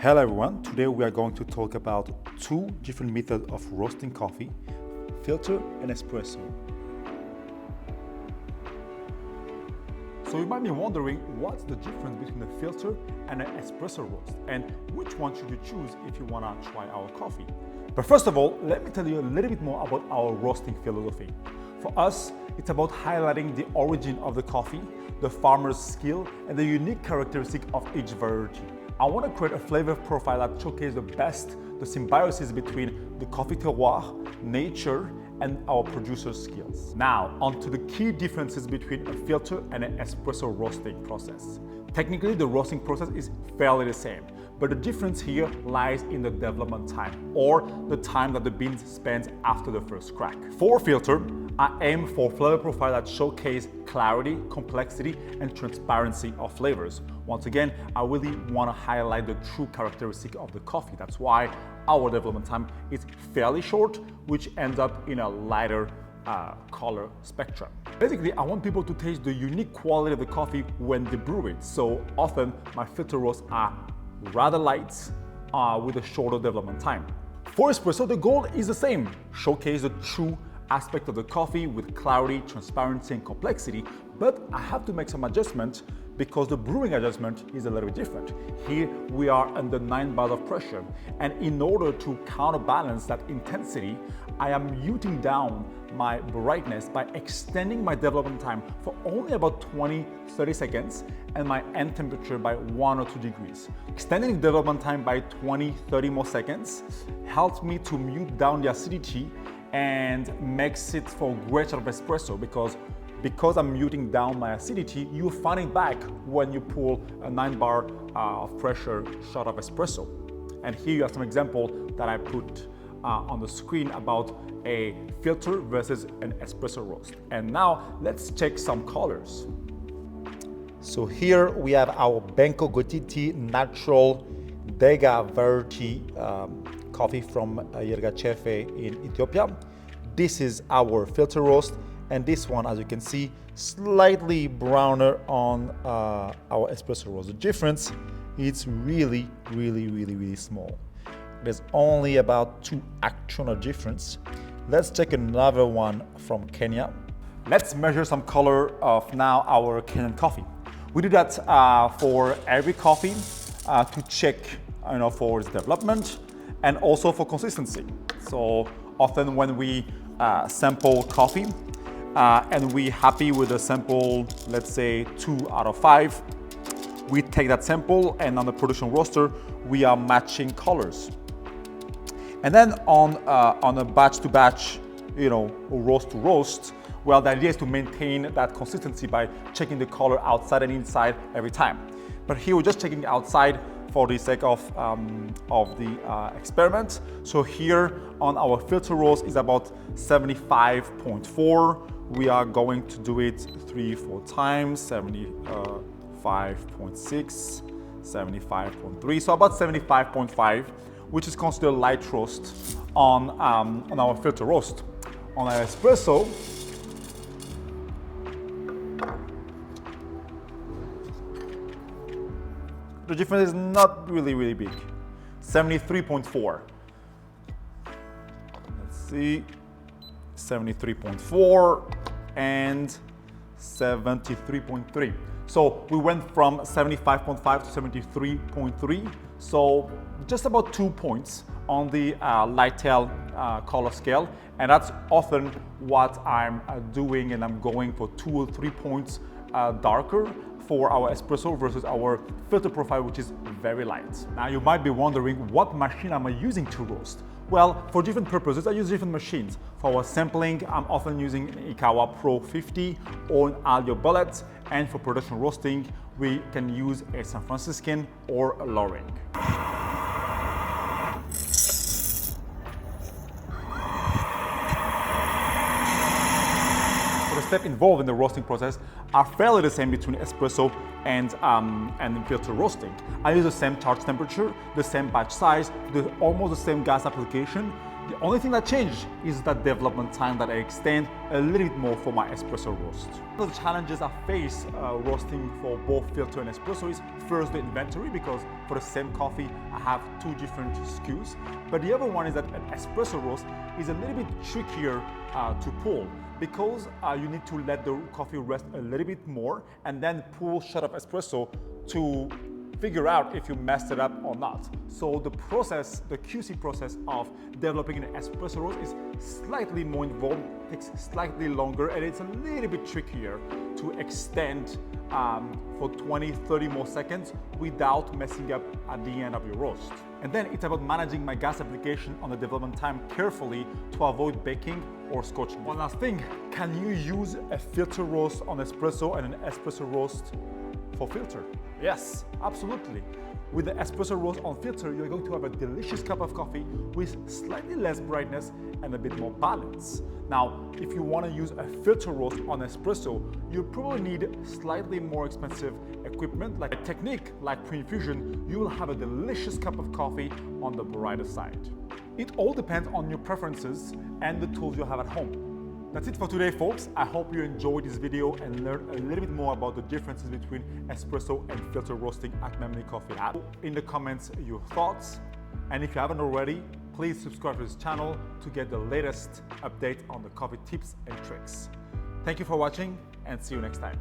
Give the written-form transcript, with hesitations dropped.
Hello everyone, today we are going to talk about two different methods of roasting coffee, filter and espresso. So you might be wondering what's the difference between a filter and an espresso roast and which one should you choose if you want to try our coffee. But first of all, let me tell you a little bit more about our roasting philosophy. For us, it's about highlighting the origin of the coffee, the farmer's skill, and the unique characteristic of each variety. I want to create a flavor profile that showcases the symbiosis between the coffee terroir, nature, and our producer's skills. Now, on to the key differences between a filter and an espresso roasting process. Technically, the roasting process is fairly the same, but the difference here lies in the development time, or the time that the beans spend after the first crack. For filter, I aim for flavor profile that showcase clarity, complexity, and transparency of flavors. Once again, I really want to highlight the true characteristic of the coffee. That's why our development time is fairly short, which ends up in a lighter color spectrum. Basically, I want people to taste the unique quality of the coffee when they brew it. So often, my filter roasts are rather light with a shorter development time. For espresso, the goal is the same: showcase the true aspect of the coffee with clarity, transparency, and complexity, but I have to make some adjustments because the brewing adjustment is a little bit different. Here we are under 9 bars of pressure, and in order to counterbalance that intensity, I am muting down my brightness by extending my development time for only about 20-30 seconds and my end temperature by 1 or 2 degrees. Extending the development time by 20-30 more seconds helps me to mute down the acidity and makes it for greater espresso because I'm muting down my acidity, you find it back when you pull a 9 bar of pressure shot of espresso. And here you have some example that I put on the screen about a filter versus an espresso roast. And now let's check some colors. So here we have our Benko Gotiti natural Dega variety coffee from Yergachefe in Ethiopia. This is our filter roast, and this one, as you can see, slightly browner on our espresso roast. The difference is really small. There's only about 2 actual difference. Let's take another one from Kenya. Let's measure some color of now our Kenyan coffee. We do that for every coffee to check for its development and also for consistency. So often when we sample coffee and we're happy with the sample, let's say 2 out of 5, we take that sample and on the production roaster, we are matching colors. And then on a batch to batch, roast to roast, well, the idea is to maintain that consistency by checking the color outside and inside every time. But here we're just checking outside for the sake of the experiment. So here on our filter roast is about 75.4. We are going to do it 3-4 times, 75.6, 75.3, so about 75.5, which is considered light roast on our filter roast. On our espresso, the difference is not really big. 73.4. Let's see. 73.4 and 73.3. So we went from 75.5 to 73.3. So just about 2 points on the light tail color scale. And that's often what I'm doing, and I'm going for 2 or 3 points darker for our espresso versus our filter profile, which is very light. Now you might be wondering, what machine am I using to roast? Well, for different purposes, I use different machines. For our sampling, I'm often using an Ikawa Pro 50 or an Alio Bullet, and for production roasting, we can use a San Franciscan or a Loring. The steps involved in the roasting process are fairly the same between espresso and filter roasting. I use the same charge temperature, the same batch size, almost the same gas application, The only thing that changed is that development time that I extend a little bit more for my espresso roast. One of the challenges I face roasting for both filter and espresso is first the inventory, because for the same coffee I have two different SKUs. But the other one is that an espresso roast is a little bit trickier to pull, because you need to let the coffee rest a little bit more and then pull shot of espresso to figure out if you messed it up or not. So the process, the QC process of developing an espresso roast is slightly more involved, takes slightly longer, and it's a little bit trickier to extend for 20-30 more seconds without messing up at the end of your roast. And then it's about managing my gas application on the development time carefully to avoid baking or scorching. One last thing, can you use a filter roast on espresso and an espresso roast for filter? Yes, absolutely. With the espresso roast on filter, you're going to have a delicious cup of coffee with slightly less brightness and a bit more balance. Now, if you want to use a filter roast on espresso, you probably need slightly more expensive equipment, like a technique like pre-infusion. You will have a delicious cup of coffee on the brighter side. It all depends on your preferences and the tools you have at home. That's it for today, folks. I hope you enjoyed this video and learned a little bit more about the differences between espresso and filter roasting at Memli Coffee Lab. In the comments your thoughts, and if you haven't already, please subscribe to this channel to get the latest update on the coffee tips and tricks. Thank you for watching, and see you next time.